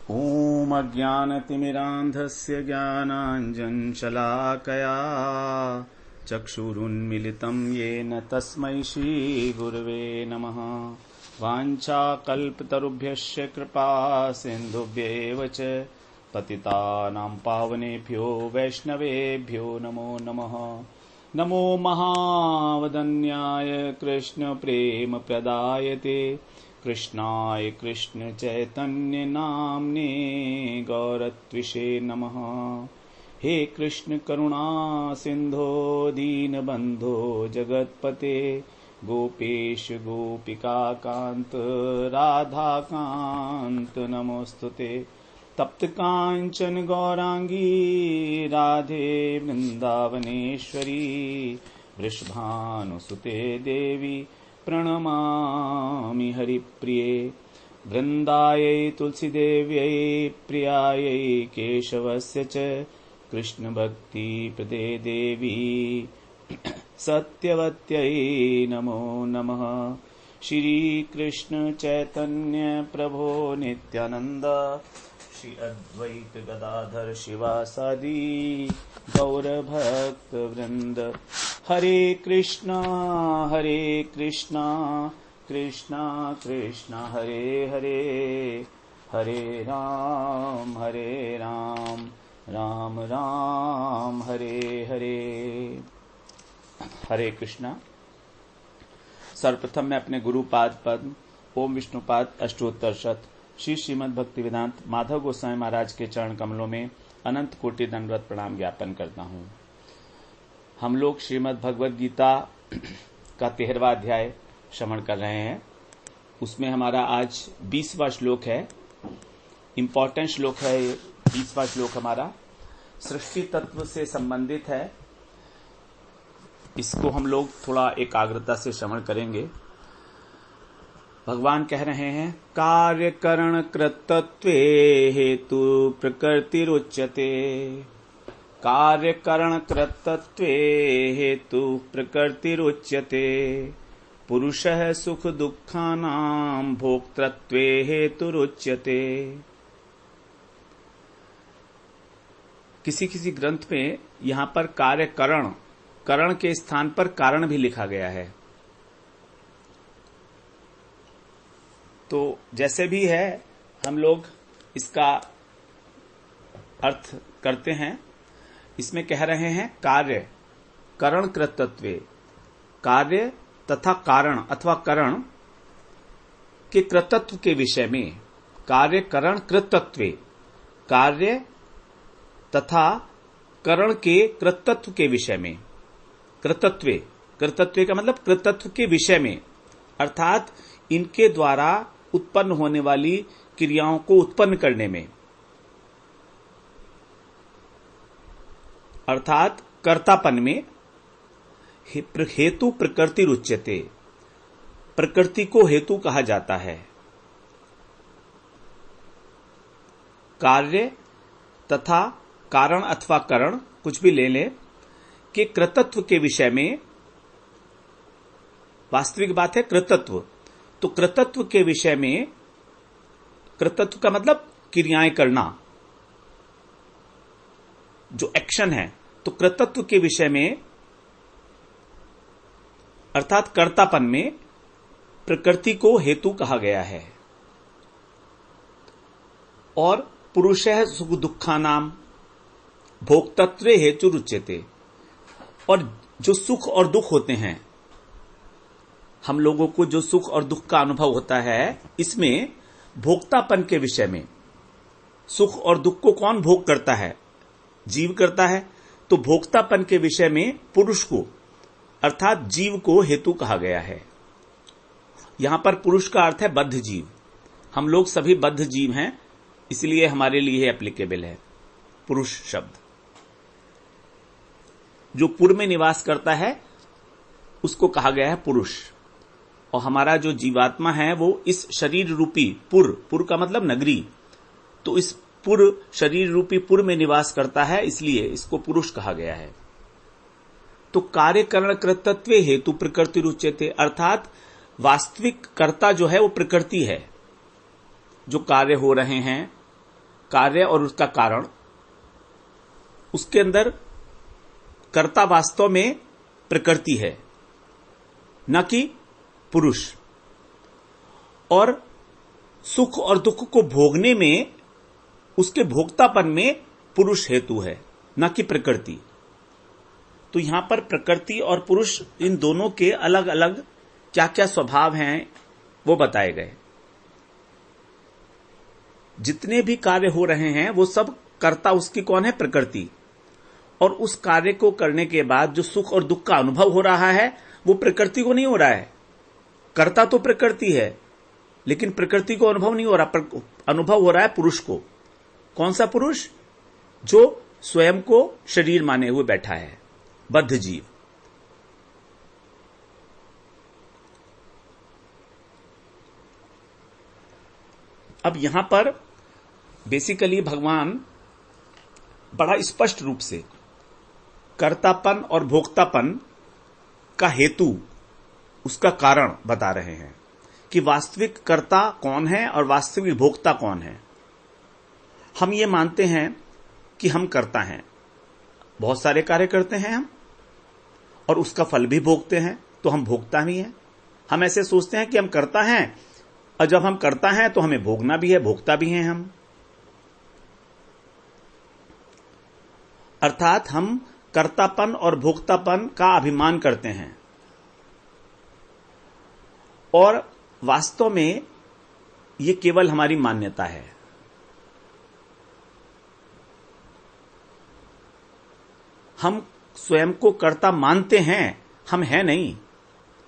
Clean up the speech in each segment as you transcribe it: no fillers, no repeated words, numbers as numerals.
ॐ अज्ञानतिमिरान्धस्य ज्ञानाञ्जनशलाकया चक्षुरुन्मिलितं येन तस्मै श्रीगुरवे नमः। वाञ्छाकल्पतरुभ्यश्च कृपा सिन्धुभ्येव च पतितानां पावनेभ्यो वैष्णवेभ्यो नमो नमः। नमो महावदन्याय कृष्णप्रेमप्रदायते कृष्णाय कृष्ण चैतन्य नाम्ने गौरत्विषे नमः। हे कृष्ण करुणा सिंधो दीनबंधो जगत्पते गोपेश गोपिका कांत राधा कांत नमोस्तुते। तप्त कांचन गौरांगी राधे वृंदावनेश्वरी वृषभानुसुते देवी प्रणमामि हरिप्रिये। वृंदायै तुलसीदेव्यै प्रियायै केशवस्य च कृष्णभक्तिप्रदे देवी सत्यवत्यै नमो नमः। श्रीकृष्ण चैतन्य प्रभो नित्यानंद श्री अद्वैत गदाधर शिवासादि गौरभक्त वृंद। हरे कृष्णा कृष्णा कृष्णा हरे हरे, हरे राम राम राम हरे हरे। हरे कृष्णा। सर्वप्रथम मैं अपने गुरुपाद पद्म ओम विष्णुपाद अष्टोत्तर शत श्री श्रीमद् भक्ति वेदांत माधव गोस्वामी महाराज के चरण कमलों में अनंत कोटि दंडवत प्रणाम ज्ञापन करता हूँ। हम लोग श्रीमद् भगवद गीता का 13वां अध्याय श्रवण कर रहे हैं। उसमें हमारा आज 20वां श्लोक है। इम्पोर्टेंट श्लोक है। 20वां श्लोक हमारा सृष्टि तत्व से संबंधित है। इसको हम लोग थोड़ा एकाग्रता से श्रवण करेंगे। भगवान कह रहे हैं कार्य करण कृतत्वे हेतु प्रकृतिरुच्यते। कार्य करण कृतत्वे हेतु प्रकृतिरुच्यते। पुरुषः सुख दुःखानां भोक्तृत्वे हेतुरुच्यते। किसी किसी ग्रंथ में यहां पर कार्य करण के स्थान पर कारण भी लिखा गया है। तो जैसे भी है हम लोग इसका अर्थ करते हैं। इसमें कह रहे हैं कार्य करण कृतत्वे, कार्य तथा कारण अथवा करण के कृतत्व के विषय में। कार्य करण कृतत्वे, कार्य तथा करण के कृतत्व के विषय में। कृतत्वे का मतलब कृतत्व के विषय में, अर्थात इनके द्वारा उत्पन्न होने वाली क्रियाओं को उत्पन्न करने में, अर्थात कर्तापन में। हेतु प्रकृति रुच्यते, प्रकृति को हेतु कहा जाता है। कार्य तथा कारण अथवा करण कुछ भी ले लें कि कृतत्व के विषय में। वास्तविक बात है कृतत्व। तो कृतत्व के विषय में, कृतत्व का मतलब क्रियाएं करना, जो एक्शन है। तो कृतत्व के विषय में अर्थात कर्तापन में प्रकृति को हेतु कहा गया है। और पुरुषः सुख दुःखानां भोक्तृत्वे हेतुरुच्यते। और जो सुख और दुख होते हैं, हम लोगों को जो सुख और दुख का अनुभव होता है, इसमें भोक्तापन के विषय में। सुख और दुख को कौन भोग करता है? जीव करता है। तो भोक्तापन के विषय में पुरुष को अर्थात जीव को हेतु कहा गया है। यहां पर पुरुष का अर्थ है बद्ध जीव। हम लोग सभी बद्ध जीव हैं, इसलिए हमारे लिए एप्लीकेबल है पुरुष शब्द। जो पुर में निवास करता है उसको कहा गया है पुरुष। और हमारा जो जीवात्मा है वो इस शरीर रूपी पुर का मतलब नगरी, तो इस शरीर रूपी पुर में निवास करता है, इसलिए इसको पुरुष कहा गया है। तो कार्य करण कृतत्वे हेतु प्रकृति रुच्यते, अर्थात वास्तविक कर्ता जो है वो प्रकृति है। जो कार्य हो रहे हैं कार्य और उसका कारण, उसके अंदर कर्ता वास्तव में प्रकृति है, न कि पुरुष। और सुख और दुख को भोगने में, उसके भोक्तापन में पुरुष हेतु है, न कि प्रकृति। तो यहां पर प्रकृति और पुरुष, इन दोनों के अलग अलग क्या क्या स्वभाव हैं वो बताए गए। जितने भी कार्य हो रहे हैं वो सब कर्ता उसकी कौन है? प्रकृति। और उस कार्य को करने के बाद जो सुख और दुख का अनुभव हो रहा है वो प्रकृति को नहीं हो रहा है। कर्ता तो प्रकृति है, लेकिन प्रकृति को अनुभव नहीं हो रहा, अनुभव हो रहा है पुरुष को। कौन सा पुरुष? जो स्वयं को शरीर माने हुए बैठा है, बद्ध जीव। अब यहां पर बेसिकली भगवान बड़ा स्पष्ट रूप से कर्तापन और भोक्तापन का हेतु, उसका कारण बता रहे हैं कि वास्तविक कर्ता कौन है और वास्तविक भोक्ता कौन है। हम ये मानते हैं कि हम कर्ता हैं, बहुत सारे कार्य करते हैं हम, और उसका फल भी भोगते हैं, तो हम भोक्ता भी हैं। हम ऐसे सोचते हैं कि हम कर्ता हैं, और जब हम कर्ता हैं तो हमें भोगना भी है, भोक्ता भी हैं हम। अर्थात हम कर्तापन और भोक्तापन का अभिमान करते हैं, और वास्तव में ये केवल हमारी मान्यता है। हम स्वयं को कर्ता मानते हैं, हम हैं नहीं।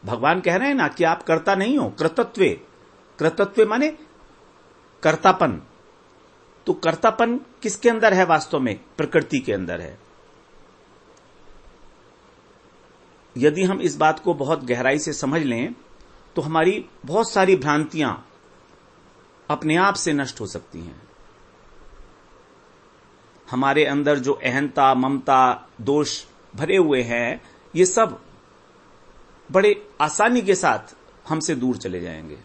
भगवान कह रहे हैं ना कि आप कर्ता नहीं हो, कर्तत्व। कर्तत्व माने कर्तापन। तो कर्तापन किसके अंदर है? वास्तव में प्रकृति के अंदर है। यदि हम इस बात को बहुत गहराई से समझ लें तो हमारी बहुत सारी भ्रांतियां अपने आप से नष्ट हो सकती हैं। हमारे अंदर जो अहंता, ममता, दोष भरे हुए हैं, ये सब बड़े आसानी के साथ हमसे दूर चले जाएंगे।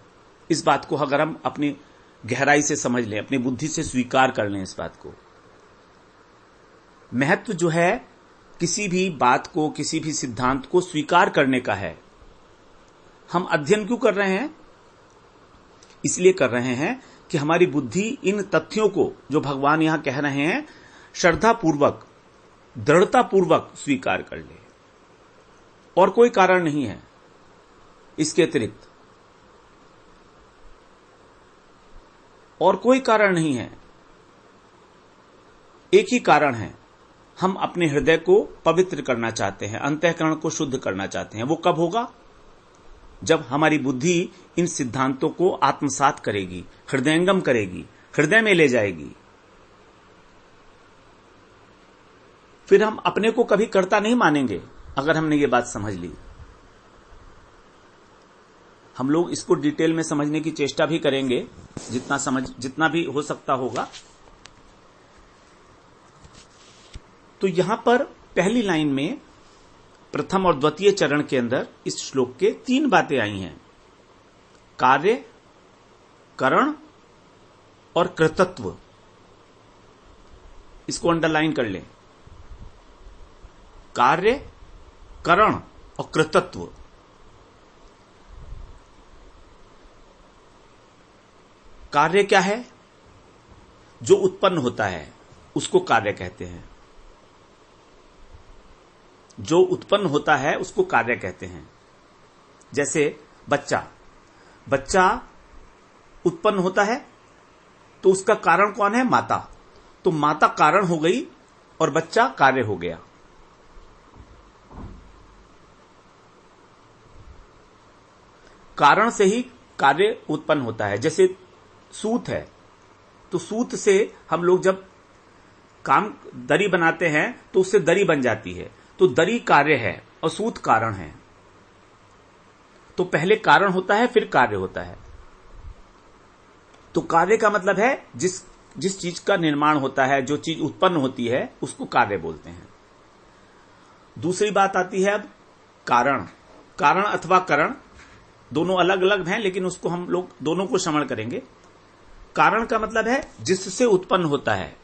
इस बात को अगर हम अपनी गहराई से समझ लें, अपनी बुद्धि से स्वीकार कर लें इस बात को। महत्व जो है किसी भी बात को, किसी भी सिद्धांत को स्वीकार करने का है। हम अध्ययन क्यों कर रहे हैं? इसलिए कर रहे हैं कि हमारी बुद्धि इन तथ्यों को, जो भगवान यहां कह रहे हैं, श्रद्धापूर्वक, दृढ़तापूर्वक स्वीकार कर ले। और कोई कारण नहीं है इसके अतिरिक्त, और कोई कारण नहीं है। एक ही कारण है, हम अपने हृदय को पवित्र करना चाहते हैं, अंतःकरण को शुद्ध करना चाहते हैं। वो कब होगा? जब हमारी बुद्धि इन सिद्धांतों को आत्मसात करेगी, हृदयंगम करेगी, हृदय में ले जाएगी। फिर हम अपने को कभी कर्ता नहीं मानेंगे। अगर हमने ये बात समझ ली, हम लोग इसको डिटेल में समझने की चेष्टा भी करेंगे, जितना भी हो सकता होगा। तो यहां पर पहली लाइन में प्रथम और द्वितीय चरण के अंदर इस श्लोक के 3 बातें आई हैं: कार्य, करण और कृतत्व। इसको अंडरलाइन कर लें। कार्य, करण और कृतत्व। कार्य क्या है? जो उत्पन्न होता है उसको कार्य कहते हैं। जो उत्पन्न होता है उसको कार्य कहते हैं। जैसे बच्चा उत्पन्न होता है तो उसका कारण कौन है? माता। तो माता कारण हो गई और बच्चा कार्य हो गया। कारण से ही कार्य उत्पन्न होता है। जैसे सूत है, तो सूत से हम लोग जब दरी बनाते हैं तो उससे दरी बन जाती है। तो दरी कार्य है और सूत कारण है। तो पहले कारण होता है, फिर कार्य होता है। तो कार्य का मतलब है जिस चीज का निर्माण होता है, जो चीज उत्पन्न होती है, उसको कार्य बोलते हैं। दूसरी बात आती है अब कारण। कारण अथवा करण दोनों अलग अलग हैं, लेकिन उसको हम लोग दोनों को श्रवण करेंगे। कारण का मतलब है जिससे उत्पन्न होता है,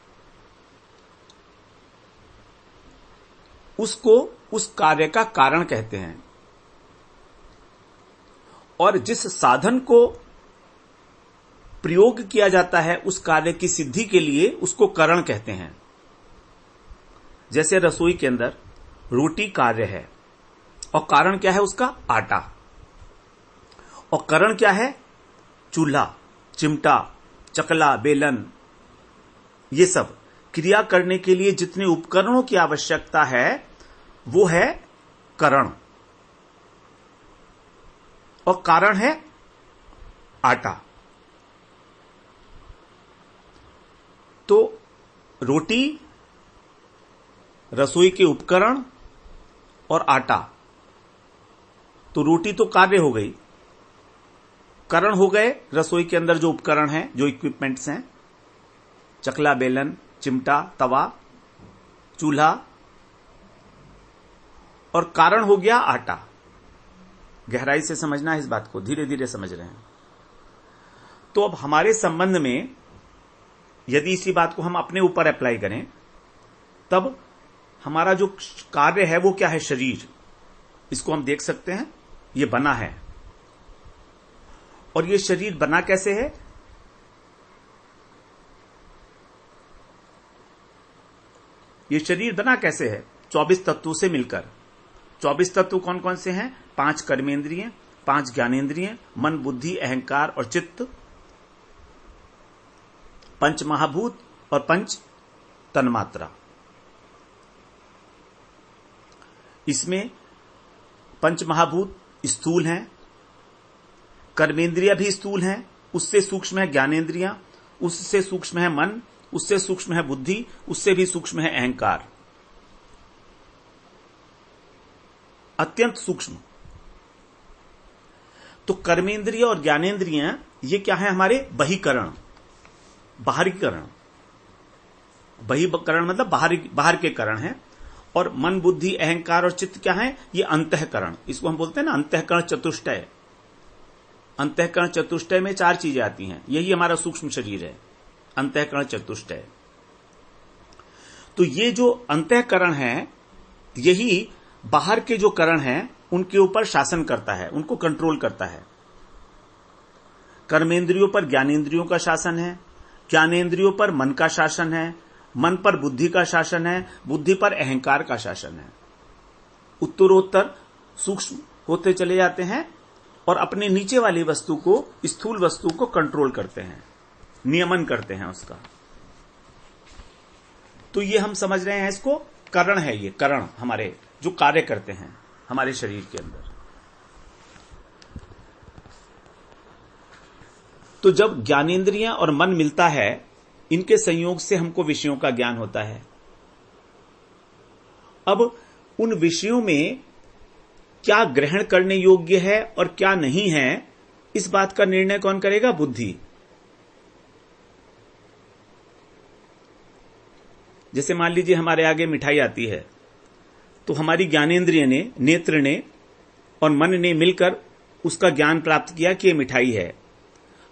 उसको उस कार्य का कारण कहते हैं। और जिस साधन को प्रयोग किया जाता है उस कार्य की सिद्धि के लिए, उसको कारण कहते हैं। जैसे रसोई के अंदर रोटी कार्य है और कारण क्या है उसका? आटा। और कारण क्या है? चूल्हा, चिमटा, चकला, बेलन। ये सब क्रिया करने के लिए जितने उपकरणों की आवश्यकता है वो है कारण, और कारण है आटा। तो रोटी, रसोई के उपकरण और आटा। तो रोटी तो कार्य हो गई, कारण हो गए रसोई के अंदर जो उपकरण हैं, जो इक्विपमेंट्स हैं, चकला, बेलन, चिमटा, तवा, चूल्हा, और कारण हो गया आटा। गहराई से समझना है इस बात को, धीरे धीरे समझ रहे हैं। तो अब हमारे संबंध में यदि इसी बात को हम अपने ऊपर अप्लाई करें, तब हमारा जो कार्य है वो क्या है? शरीर। इसको हम देख सकते हैं, ये बना है। और ये शरीर बना कैसे है? ये शरीर बना कैसे है? 24 तत्वों से मिलकर। 24 तत्व कौन कौन से हैं? 5 कर्मेंद्रिय, 5 ज्ञानेंद्रिय, मन, बुद्धि, अहंकार और चित्त, 5 महाभूत और 5 तन्मात्रा। इसमें 5 महाभूत स्थूल हैं, कर्मेंद्रिय भी स्थूल हैं, उससे सूक्ष्म है ज्ञानेंद्रियां, उससे सूक्ष्म है मन, उससे सूक्ष्म है बुद्धि, उससे भी सूक्ष्म है अहंकार, अत्यंत सूक्ष्म। तो कर्मेंद्रिय और ज्ञानेंद्रियां ये क्या है? हमारे बहिकरण, बाहरीकरण। बहिकरण मतलब बाहर के करण हैं। और मन, बुद्धि, अहंकार और चित्त क्या है? ये अंतःकरण। इसको हम बोलते हैं ना अंतःकरण चतुष्टय। अंतःकरण चतुष्टय में 4 चीजें आती हैं, यही हमारा सूक्ष्म शरीर है, अंतःकरण चतुष्टय। तो ये जो अंतःकरण है, यही बाहर के जो करण हैं उनके ऊपर शासन करता है, उनको कंट्रोल करता है। कर्मेंद्रियों पर ज्ञानेंद्रियों का शासन है, ज्ञानेंद्रियों पर मन का शासन है, मन पर बुद्धि का शासन है, बुद्धि पर अहंकार का शासन है। उत्तरोत्तर सूक्ष्म होते चले जाते हैं और अपने नीचे वाली वस्तु को, स्थूल वस्तु को कंट्रोल करते हैं, नियमन करते हैं उसका। तो ये हम समझ रहे हैं, इसको करण है। ये करण हमारे जो कार्य करते हैं हमारे शरीर के अंदर। तो जब ज्ञानेंद्रियां और मन मिलता है, इनके संयोग से हमको विषयों का ज्ञान होता है। अब उन विषयों में क्या ग्रहण करने योग्य है और क्या नहीं है, इस बात का निर्णय कौन करेगा? बुद्धि। जैसे मान लीजिए हमारे आगे मिठाई आती है, तो हमारी ज्ञानेंद्रिय ने, नेत्र ने और मन ने मिलकर उसका ज्ञान प्राप्त किया कि ये मिठाई है।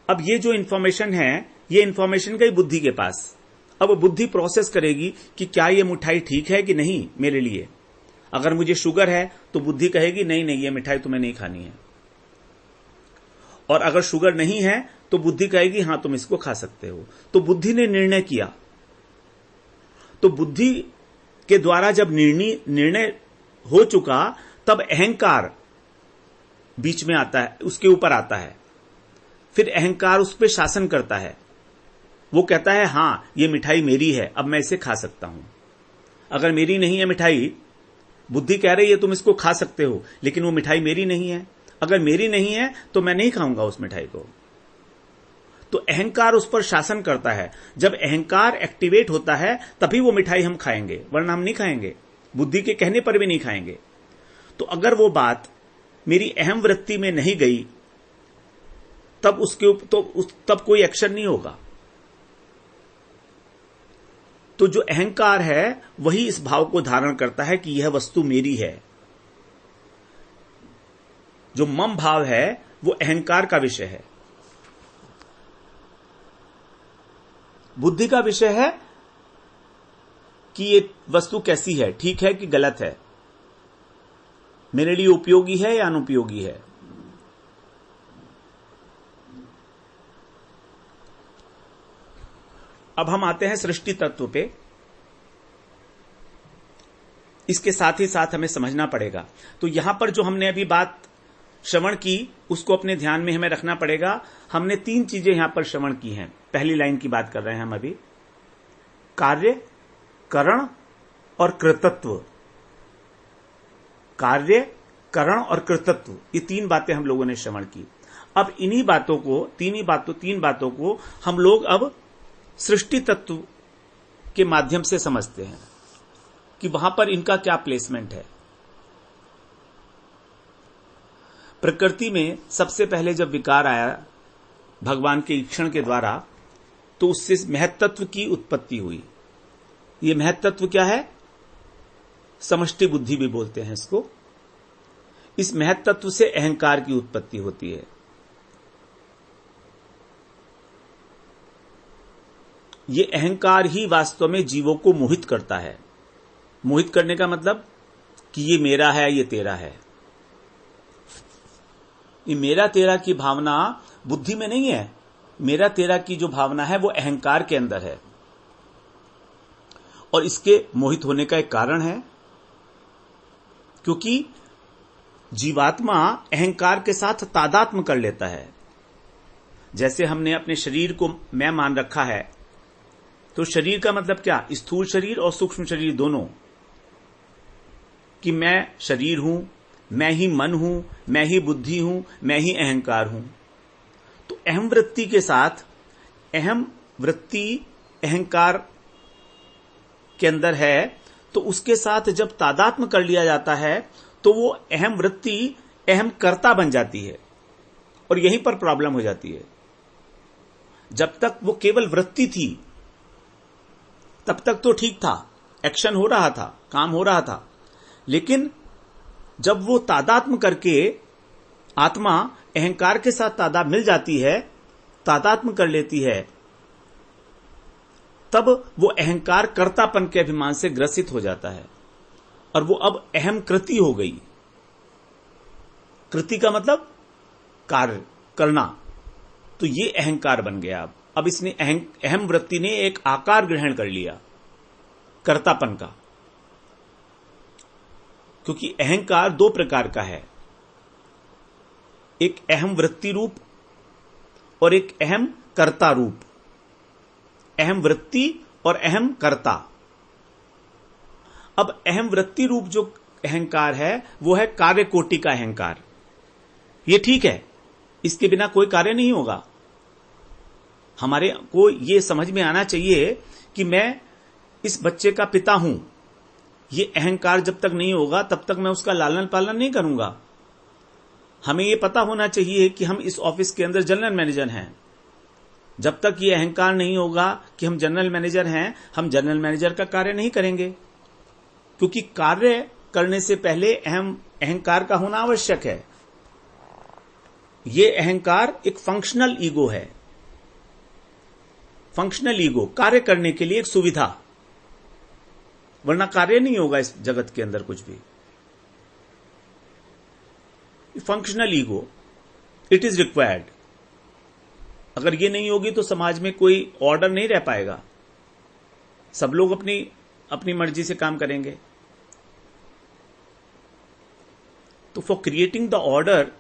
अब ये जो इंफॉर्मेशन है, ये इंफॉर्मेशन गई बुद्धि के पास। अब बुद्धि प्रोसेस करेगी कि क्या ये मिठाई ठीक है कि नहीं मेरे लिए। अगर मुझे शुगर है तो बुद्धि कहेगी नहीं नहीं, ये मिठाई तुम्हें नहीं खानी है। और अगर शुगर नहीं है तो बुद्धि कहेगी हां तुम इसको खा सकते हो। तो बुद्धि ने निर्णय किया। तो बुद्धि के द्वारा जब निर्णय हो चुका, तब अहंकार बीच में आता है, उसके ऊपर आता है। फिर अहंकार उस पर शासन करता है। वो कहता है हां ये मिठाई मेरी है, अब मैं इसे खा सकता हूं। अगर मेरी नहीं है मिठाई, बुद्धि कह रही है तुम इसको खा सकते हो, लेकिन वो मिठाई मेरी नहीं है। अगर मेरी नहीं है तो मैं नहीं खाऊंगा उस मिठाई को। तो अहंकार उस पर शासन करता है। जब अहंकार एक्टिवेट होता है तभी वो मिठाई हम खाएंगे, वरना हम नहीं खाएंगे, बुद्धि के कहने पर भी नहीं खाएंगे। तो अगर वो बात मेरी अहम वृत्ति में नहीं गई, तब तब कोई एक्शन नहीं होगा। तो जो अहंकार है वही इस भाव को धारण करता है कि यह वस्तु मेरी है। जो मम भाव है वो अहंकार का विषय है। बुद्धि का विषय है कि ये वस्तु कैसी है, ठीक है कि गलत है, मेरे लिए उपयोगी है या अनुपयोगी है। अब हम आते हैं सृष्टि तत्व पे। इसके साथ ही साथ हमें समझना पड़ेगा। तो यहां पर जो हमने अभी बात श्रवण की उसको अपने ध्यान में हमें रखना पड़ेगा। हमने 3 चीजें यहां पर श्रवण की हैं। पहली लाइन की बात कर रहे हैं हम अभी, कार्य, करण और कृतत्व। कार्य, करण और कृतत्व, ये 3 बातें हम लोगों ने श्रवण की। अब इन्हीं बातों को, 3 बातों को हम लोग अब सृष्टि तत्व के माध्यम से समझते हैं कि वहां पर इनका क्या प्लेसमेंट है। प्रकृति में सबसे पहले जब विकार आया भगवान के ईक्षण के द्वारा, तो उससे महत्त्व की उत्पत्ति हुई। ये महत्त्व क्या है? समष्टि बुद्धि भी बोलते हैं इसको। इस महत्त्व से अहंकार की उत्पत्ति होती है। ये अहंकार ही वास्तव में जीवों को मोहित करता है। मोहित करने का मतलब कि ये मेरा है, ये तेरा है। ये मेरा तेरा की भावना बुद्धि में नहीं है। मेरा तेरा की जो भावना है वो अहंकार के अंदर है, और इसके मोहित होने का एक कारण है, क्योंकि जीवात्मा अहंकार के साथ तादात्म्य कर लेता है। जैसे हमने अपने शरीर को मैं मान रखा है, तो शरीर का मतलब क्या? स्थूल शरीर और सूक्ष्म शरीर दोनों, कि मैं शरीर हूं, मैं ही मन हूं, मैं ही बुद्धि हूं, मैं ही अहंकार हूं। तो अहम वृत्ति के साथ, अहम वृत्ति अहंकार के अंदर है, तो उसके साथ जब तादात्म्य कर लिया जाता है तो वो अहम वृत्ति अहम कर्ता बन जाती है, और यहीं पर प्रॉब्लम हो जाती है। जब तक वो केवल वृत्ति थी तब तक तो ठीक था, एक्शन हो रहा था, काम हो रहा था। लेकिन जब वो तादात्म्य करके आत्मा अहंकार के साथ तादाद मिल जाती है, तादात्म्य कर लेती है, तब वो अहंकार कर्तापन के अभिमान से ग्रसित हो जाता है, और वो अब अहम कृति हो गई। कृति का मतलब कार्य करना, तो ये अहंकार बन गया। अब इसने अहम वृत्ति ने एक आकार ग्रहण कर लिया कर्तापन का, क्योंकि अहंकार 2 प्रकार का है, एक अहम वृत्ति रूप और एक अहम कर्ता रूप। अहम वृत्ति और अहम कर्ता। अब अहम वृत्ति रूप जो अहंकार है वो है कार्य कोटि का अहंकार। ये ठीक है, इसके बिना कोई कार्य नहीं होगा। हमारे को ये समझ में आना चाहिए कि मैं इस बच्चे का पिता हूं। ये अहंकार जब तक नहीं होगा तब तक मैं उसका लालन पालन नहीं करूंगा। हमें ये पता होना चाहिए कि हम इस ऑफिस के अंदर जनरल मैनेजर हैं। जब तक ये अहंकार नहीं होगा कि हम जनरल मैनेजर हैं, हम जनरल मैनेजर का कार्य नहीं करेंगे, क्योंकि कार्य करने से पहले अहंकार का होना आवश्यक है। ये अहंकार एक फंक्शनल ईगो है। फंक्शनल ईगो कार्य करने के लिए एक सुविधा, वरना कार्य नहीं होगा इस जगत के अंदर कुछ भी। Functional ego, it is required. अगर ये नहीं होगी तो समाज में कोई ऑर्डर नहीं रह पाएगा। सब लोग अपनी अपनी मर्जी से काम करेंगे। तो for creating the order,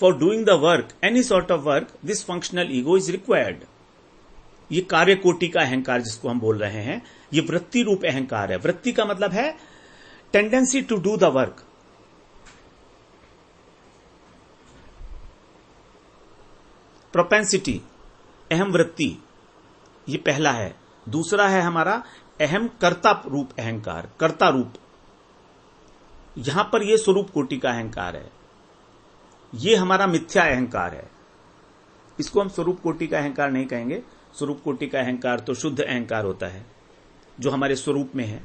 for doing the work, any sort of work, this functional ego is required. ये कार्य कोटि का अहंकार जिसको हम बोल रहे हैं, ये वृत्ति रूप अहंकार है। वृत्ति का मतलब है tendency to do the work. Propensity, अहम वृत्ति, ये पहला है। दूसरा है हमारा अहम कर्ता रूप अहंकार, कर्ता रूप। यहां पर यह स्वरूप कोटि का अहंकार है। ये हमारा मिथ्या अहंकार है। इसको हम स्वरूप कोटि का अहंकार नहीं कहेंगे। स्वरूप कोटि का अहंकार तो शुद्ध अहंकार होता है जो हमारे स्वरूप में है।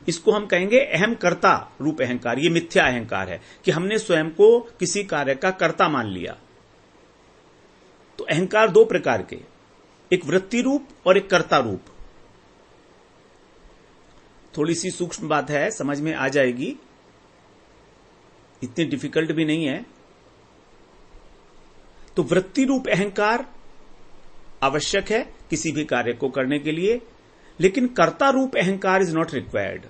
इसको हम कहेंगे अहम कर्ता रूप अहंकार। ये मिथ्या अहंकार है कि हमने स्वयं को किसी कार्य का कर्ता मान लिया। तो अहंकार दो प्रकार के, एक वृत्ति रूप और एक कर्ता रूप। थोड़ी सी सूक्ष्म बात है, समझ में आ जाएगी, इतनी डिफिकल्ट भी नहीं है। तो वृत्ति रूप अहंकार आवश्यक है किसी भी कार्य को करने के लिए, लेकिन कर्ता रूप अहंकार इज नॉट रिक्वायर्ड।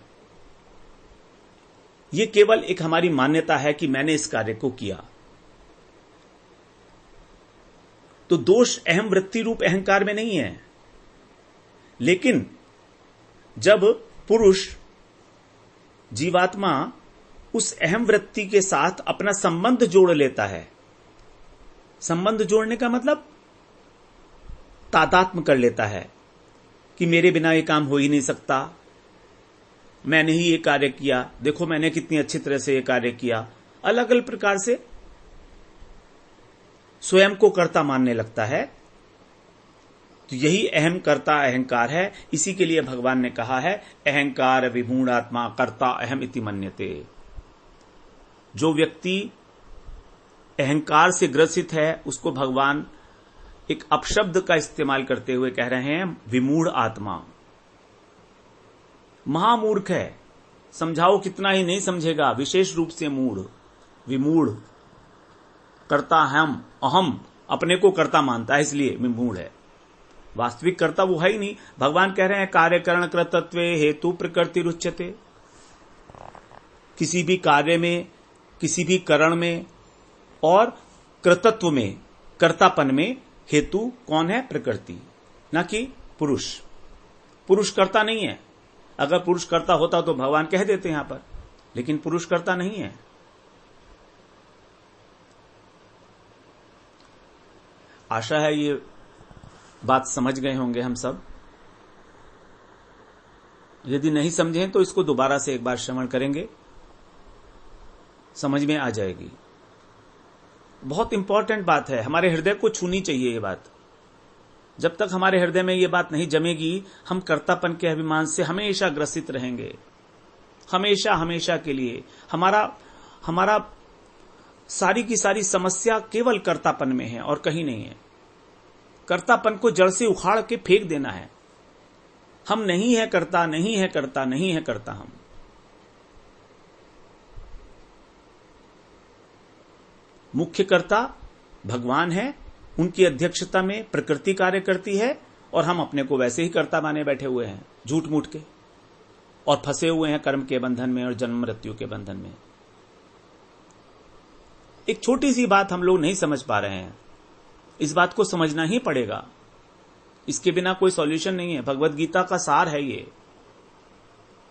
यह केवल एक हमारी मान्यता है कि मैंने इस कार्य को किया। तो दोष अहम वृत्ति रूप अहंकार में नहीं है। लेकिन जब पुरुष जीवात्मा उस अहम वृत्ति के साथ अपना संबंध जोड़ लेता है, संबंध जोड़ने का मतलब तादात्म्य कर लेता है कि मेरे बिना ये काम हो ही नहीं सकता, मैंने ही ये कार्य किया, देखो मैंने कितनी अच्छी तरह से ये कार्य किया, अलग अलग प्रकार से स्वयं को कर्ता मानने लगता है। तो यही अहम कर्ता अहंकार है। इसी के लिए भगवान ने कहा है अहंकार विमूढ़ात्मा कर्ता अहम इति मन्यते। जो व्यक्ति अहंकार से ग्रसित है उसको भगवान एक अपशब्द का इस्तेमाल करते हुए कह रहे हैं विमूढ़ आत्मा, महामूर्ख है। समझाओ कितना ही नहीं समझेगा, विशेष रूप से मूढ़, विमूढ़। कर्ता हम, अहम अपने को कर्ता मानता है इसलिए विमूढ़ है, वास्तविक कर्ता वो है ही नहीं। भगवान कह रहे हैं कार्यकरण कृतत्वे हेतु प्रकृति रुच्यते। किसी भी कार्य में, किसी भी करण में और कृतत्व में, कर्तापन में हेतु कौन है? प्रकृति, न कि पुरुष। पुरुष कर्ता नहीं है। अगर पुरुष कर्ता होता तो भगवान कह देते यहां पर, लेकिन पुरुष कर्ता नहीं है। आशा है ये बात समझ गए होंगे हम सब। यदि नहीं समझे तो इसको दोबारा से एक बार श्रवण करेंगे, समझ में आ जाएगी। बहुत इंपॉर्टेंट बात है, हमारे हृदय को छूनी चाहिए ये बात। जब तक हमारे हृदय में ये बात नहीं जमेगी, हम कर्तापन के अभिमान से हमेशा ग्रसित रहेंगे, हमेशा हमेशा के लिए। हमारा सारी की सारी समस्या केवल कर्तापन में है और कहीं नहीं है। कर्तापन को जड़ से उखाड़ के फेंक देना है। हम नहीं है कर्ता, नहीं है कर्ता, नहीं है कर्ता। हम मुख्य कर्ता भगवान है, उनकी अध्यक्षता में प्रकृति कार्य करती है और हम अपने को वैसे ही कर्ता माने बैठे हुए हैं झूठ मूठ के, और फंसे हुए हैं कर्म के बंधन में और जन्म मृत्यु के बंधन में। एक छोटी सी बात हम लोग नहीं समझ पा रहे हैं, इस बात को समझना ही पड़ेगा। इसके बिना कोई सॉल्यूशन नहीं है। भगवत गीता का सार है ये।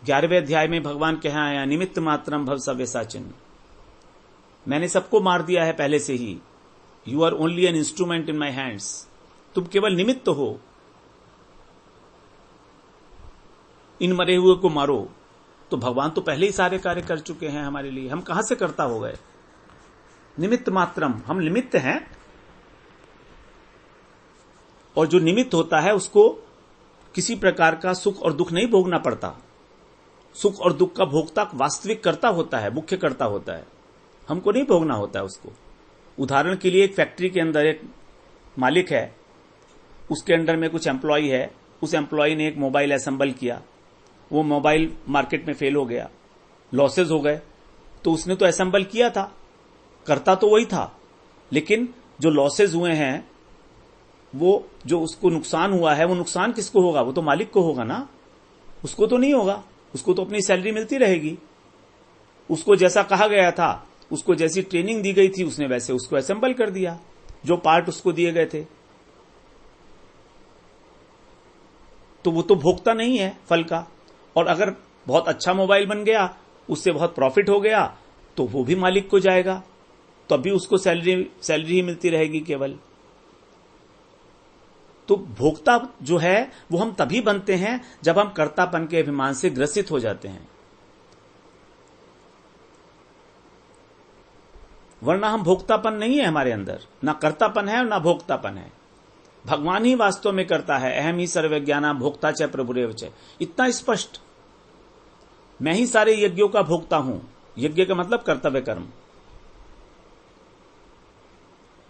11वें अध्याय में भगवान कह आया निमित्त मात्रम भव सव्यसाचिन। मैंने सबको मार दिया है पहले से ही। You are only an instrument in my hands. तुम केवल निमित्त हो। इन मरे हुए को मारो। तो भगवान तो पहले ही सारे कार्य कर चुके हैं हमारे लिए, हम कहां से कर्ता हो गए? निमित्त मात्रम, हम निमित्त हैं। और जो निमित्त होता है उसको किसी प्रकार का सुख और दुख नहीं भोगना पड़ता। सुख और दुख का भोक्ता वास्तविक कर्ता होता है, मुख्य कर्ता होता है। हमको नहीं भोगना होता है उसको। उदाहरण के लिए एक फैक्ट्री के अंदर एक मालिक है, उसके अंडर में कुछ एम्प्लॉय है। उस एम्प्लॉय ने एक मोबाइल असेंबल किया, वो मोबाइल मार्केट में फेल हो गया, लॉसेज हो गए। तो उसने तो असेंबल किया था, करता तो वही था, लेकिन जो लॉसेज हुए हैं, वो जो उसको नुकसान हुआ है, वो नुकसान किसको होगा? वो तो मालिक को होगा ना, उसको तो नहीं होगा। उसको तो अपनी सैलरी मिलती रहेगी। उसको जैसा कहा गया था, उसको जैसी ट्रेनिंग दी गई थी, उसने वैसे उसको असेंबल कर दिया, जो पार्ट उसको दिए गए थे। तो वो तो भोगता नहीं है फल का। और अगर बहुत अच्छा मोबाइल बन गया, उससे बहुत प्रॉफिट हो गया, तो वो भी मालिक को जाएगा, तो अभी उसको सैलरी ही मिलती रहेगी केवल। तो भोक्ता जो है वो हम तभी बनते हैं जब हम कर्तापन के अभिमान से ग्रसित हो जाते हैं, वरना हम भोक्तापन नहीं है हमारे अंदर। ना कर्तापन है और ना भोक्तापन है। भगवान ही वास्तव में करता है। अहम ही सर्वज्ञाना भोक्ता च प्रभुरेव च। इतना स्पष्ट, मैं ही सारे यज्ञों का भोक्ता हूं। यज्ञ का मतलब कर्तव्य कर्म।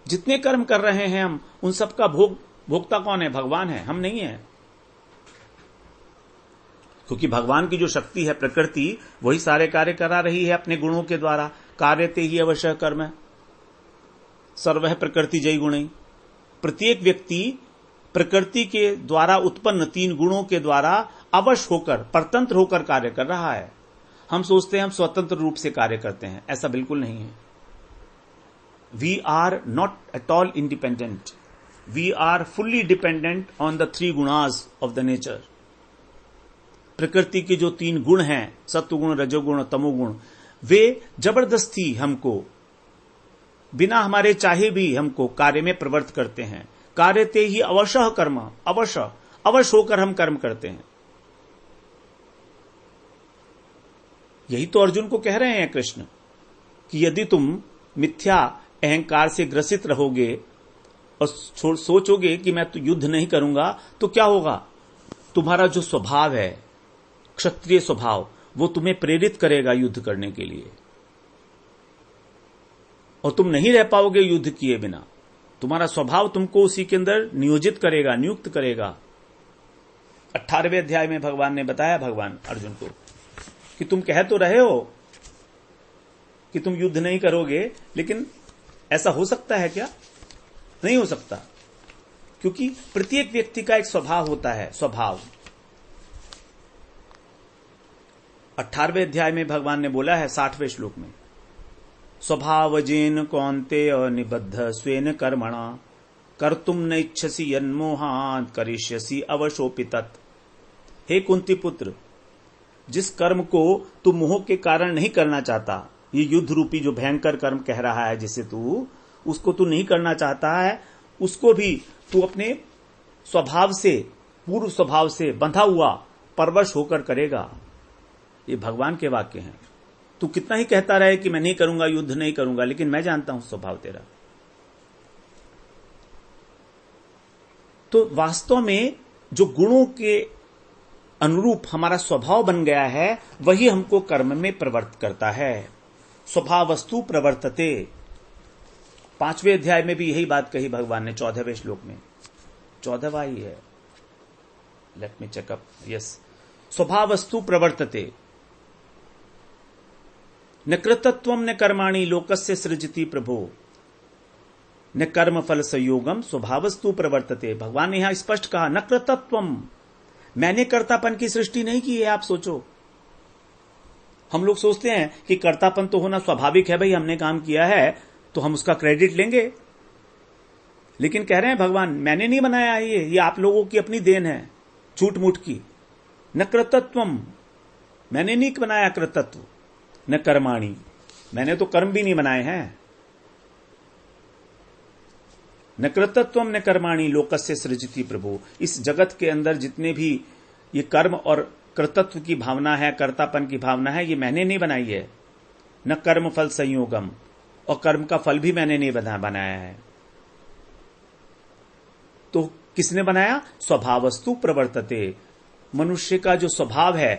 जितने कर्म कर रहे हैं हम, उन सबका भोक्ता कौन है? भगवान है, हम नहीं है। क्योंकि भगवान की जो शक्ति है, प्रकृति, वही सारे कार्य करा रही है अपने गुणों के द्वारा। कार्यते ही अवश्य कर्म सर्वः प्रकृति जय गुणै। प्रत्येक व्यक्ति प्रकृति के द्वारा उत्पन्न 3 गुणों के द्वारा अवश्य होकर, परतंत्र होकर कार्य कर रहा है। हम सोचते हैं हम स्वतंत्र रूप से कार्य करते हैं, ऐसा बिल्कुल नहीं है। We are not at all independent, we are fully dependent on the 3 गुणास ऑफ द नेचर। प्रकृति के जो 3 गुण हैं, सत्वगुण, रजोगुण, तमोगुण, वे जबरदस्ती हमको, बिना हमारे चाहे भी हमको कार्य में प्रवृत्त करते हैं। कार्यते ही अवश्य कर्म, अवश्य होकर हम कर्म करते हैं। यही तो अर्जुन को कह रहे हैं कृष्ण कि यदि तुम मिथ्या अहंकार से ग्रसित रहोगे और सोचोगे कि मैं तो युद्ध नहीं करूंगा, तो क्या होगा? तुम्हारा जो स्वभाव है, क्षत्रिय स्वभाव, वो तुम्हें प्रेरित करेगा युद्ध करने के लिए, और तुम नहीं रह पाओगे युद्ध किए बिना। तुम्हारा स्वभाव तुमको उसी के अंदर नियोजित करेगा, नियुक्त करेगा। 18वें अध्याय में भगवान ने बताया, भगवान अर्जुन को, कि तुम कह तो रहे हो कि तुम युद्ध नहीं करोगे, लेकिन ऐसा हो सकता है क्या? नहीं हो सकता, क्योंकि प्रत्येक व्यक्ति का एक स्वभाव होता है। स्वभाव 18वें अध्याय में भगवान ने बोला है 60वें श्लोक में, स्वभावजेन कौन्तेय निबद्ध स्वेन कर्मणा कर्तुम न इच्छसि यन्मोहात् करिष्यसि अवशोऽपि तत्। हे कुंती पुत्र, जिस कर्म को तू मोह के कारण नहीं करना चाहता, ये युद्ध रूपी जो भयंकर कर्म कह रहा है जिसे तू, उसको तू नहीं करना चाहता है, उसको भी तू अपने स्वभाव से, पूर्व स्वभाव से बंधा हुआ परवश होकर करेगा। ये भगवान के वाक्य हैं। तू कितना ही कहता रहे कि मैं नहीं करूंगा, युद्ध नहीं करूंगा, लेकिन मैं जानता हूं स्वभाव तेरा। तो वास्तव में जो गुणों के अनुरूप हमारा स्वभाव बन गया है, वही हमको कर्म में प्रवृत्त करता है। स्वभावस्तु प्रवर्तते। 5वें अध्याय में भी यही बात कही भगवान ने 14वें श्लोक में। 14वां ही है, लेट मी चेकअप। यस, स्वभावस्तु प्रवर्तते न कृतत्वम न कर्माणि लोकस्य सृजति प्रभो न कर्म फल संयोगम स्वभावस्तु प्रवर्तते। भगवान ने यहां स्पष्ट कहा, न कृतत्वम, मैंने कर्तापन की सृष्टि नहीं की है। आप सोचो, हम लोग सोचते हैं कि कर्तापन तो होना स्वाभाविक है, भाई हमने काम किया है तो हम उसका क्रेडिट लेंगे, लेकिन कह रहे हैं भगवान, मैंने नहीं बनाया है, ये आप लोगों की अपनी देन है, झूठ मूठ की। न कृतत्वम, मैंने नहीं बनाया कृतत्व, न कर्माणि, मैंने तो कर्म भी नहीं बनाए हैं। न कृतत्वम न कर्माणि लोकस्य सृजति प्रभु। इस जगत के अंदर जितने भी ये कर्म और कृतत्व की भावना है, कर्तापन की भावना है, ये मैंने नहीं बनाई है। न कर्म फल संयोगम, और कर्म का फल भी मैंने नहीं बनाया है। तो किसने बनाया? स्वभावस्तु प्रवर्तते। मनुष्य का जो स्वभाव है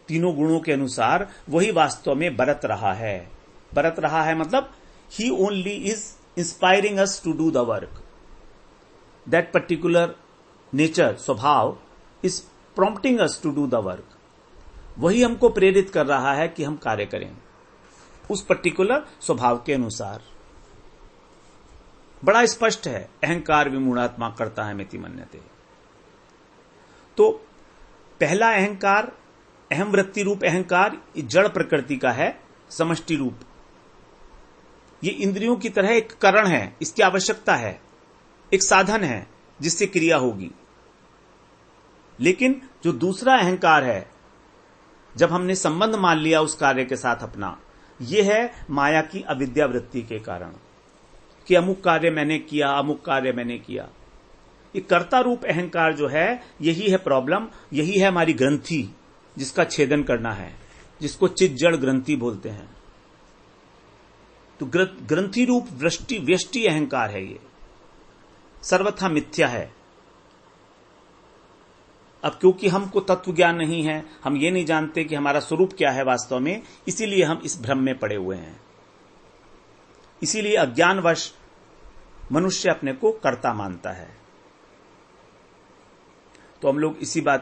तीनों गुणों के अनुसार, वही वास्तव में बरत रहा है। बरत रहा है मतलब ही only is inspiring us to do the work. That particular nature, स्वभाव, is prompting us to do the work. वही हमको प्रेरित कर रहा है कि हम कार्य करें उस पर्टिकुलर स्वभाव के अनुसार। बड़ा स्पष्ट है, अहंकार विमूढ़ात्मा करता है मिति मन्यते। तो पहला अहंकार, अहम वृत्ति रूप अहंकार, जड़ प्रकृति का है, समष्टि रूप। ये इंद्रियों की तरह एक कारण है, इसकी आवश्यकता है, एक साधन है जिससे क्रिया होगी। लेकिन जो दूसरा अहंकार है, जब हमने संबंध मान लिया उस कार्य के साथ अपना, यह है माया की अविद्या वृत्ति के कारण कि अमुक कार्य मैंने किया, अमुक कार्य मैंने किया। ये कर्ता रूप अहंकार जो है, यही है प्रॉब्लम, यही है हमारी ग्रंथि जिसका छेदन करना है, जिसको चित जड़ ग्रंथि बोलते हैं। तो ग्रंथि रूप व्यष्टि अहंकार है, ये सर्वथा मिथ्या है। अब क्योंकि हमको तत्व ज्ञान नहीं है, हम ये नहीं जानते कि हमारा स्वरूप क्या है वास्तव में, इसीलिए हम इस भ्रम में पड़े हुए हैं। इसीलिए अज्ञानवश मनुष्य अपने को कर्ता मानता है। तो हम लोग इसी बात